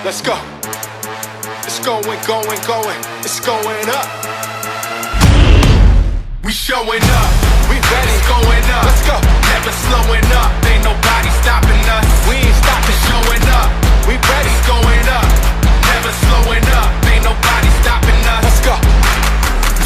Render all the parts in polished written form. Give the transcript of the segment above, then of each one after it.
Let's go. It's going, it's going up. We showing up, we ready, it's going up. Let's go. Never slowing up, ain't nobody stopping us. We ain't stopping, showing up. We ready, it's going up. Never slowing up, ain't nobody stopping us. Let's go.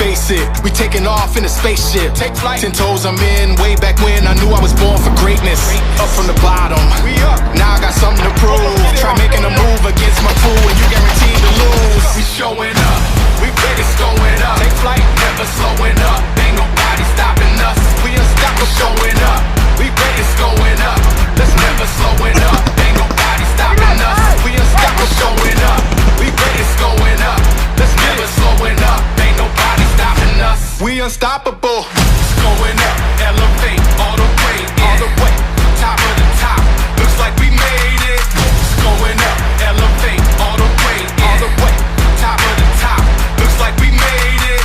Face it, we taking off in a spaceship. Take flight. 10 toes I'm in, way back when I knew I was born for greatness. Up from the bottom, we up. Now I got something to prove. Try making a move against my crew and you guaranteed to lose. We showing up, we ready, it's going up. Take flight, never slowing up. Ain't nobody stopping us. We unstoppable, showing up. We ready, it's going up. Let's never slowing up. Ain't nobody stopping us. We unstoppable, showing up. We ready, it's going up. Let's never slowing up. Ain't nobody stopping us. We unstoppable. It's going up, elevate all the way, all the way, top of the top. Looks like we made it. It's going up, elevate all the way, all the way, top of the top. Looks like we made it.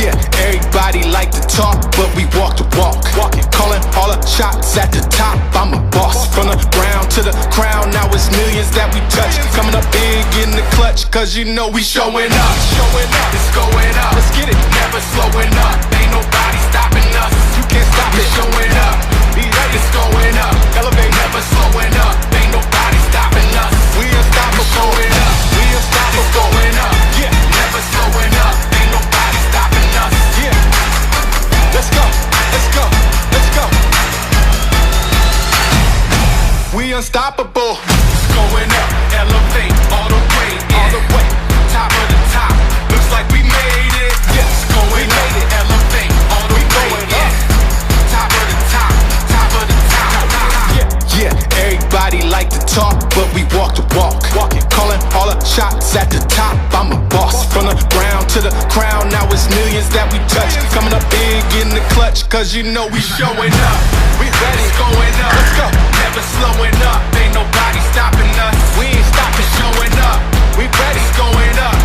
Yeah, everybody like to talk, but we walk the walk. Calling all the shots at the top. I'm a boss from the ground to the crown. Now it's millions that we touch. Coming up big in the clutch, cause you know we showing up. It's going up. Let's get it. Never slowing up. Ain't nobody stopping us. You can't stop it. Showing up. Be ready. It's going up. Elevate. Never slowing up. Ain't nobody stopping us. We unstoppable. Showing up. We unstoppable. It's going up. Yeah. Never slowing up. Ain't nobody stopping us. Yeah. Let's go. Let's go. Let's go. We unstoppable. It's going up. Elevate all the way. All the way. Top of the top. Looks like we made it. Yeah. It's going up. Elevate all the way. Yeah. Top of the top. Top of the top. Yeah. Everybody like to talk, but we walk the walk. Calling all the shots at the top. I'm a boss from the ground to the crown. Now it's millions that we touch. Coming up big in the clutch, cause you know we showing up. We ready, it's going up. Let's go. Never slowing up. Ain't nobody stopping us. We ain't stopping, showing up. We ready, it's going up.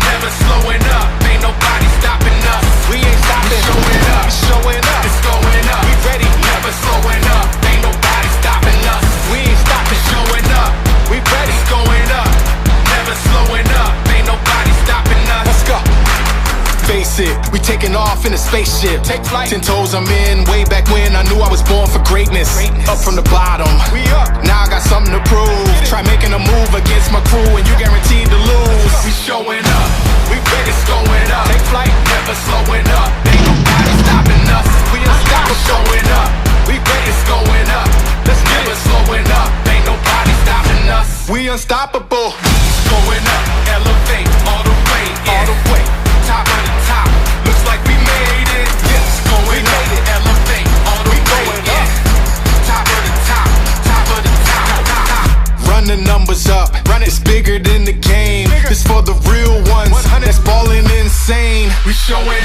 Never slowing up. Ain't nobody stopping us. We ain't stopping, showing up. We showing up. It's going up. We ready, never slowing up. Ain't nobody stopping us. We ain't stopping, showing up. We ready, it's going up. Never slowing up. Ain't nobody stopping us. Let's go. Face it, we taking off in a spaceship. Take flight. 10 toes I'm in, way back when I knew I was born for greatness. Up from the bottom, we up. Now I got something to prove. Try making a move against my crew and you guaranteed to lose. We showing up, we ready, it's going up. Take flight, never slowing up. Ain't nobody stopping us. We unstoppable, showing up. We ready, it's going up. Let's never slowing up. Ain't nobody stopping us. We unstoppable. It's going up, elevate all the way, yeah. All the way. Top of the top, looks like we made it. Yeah, it's going up, elevate all the way, yeah. Top of the top, top of the top. Run the numbers up, it's bigger than the game. It's for the real ones that's ballin' insane. We showing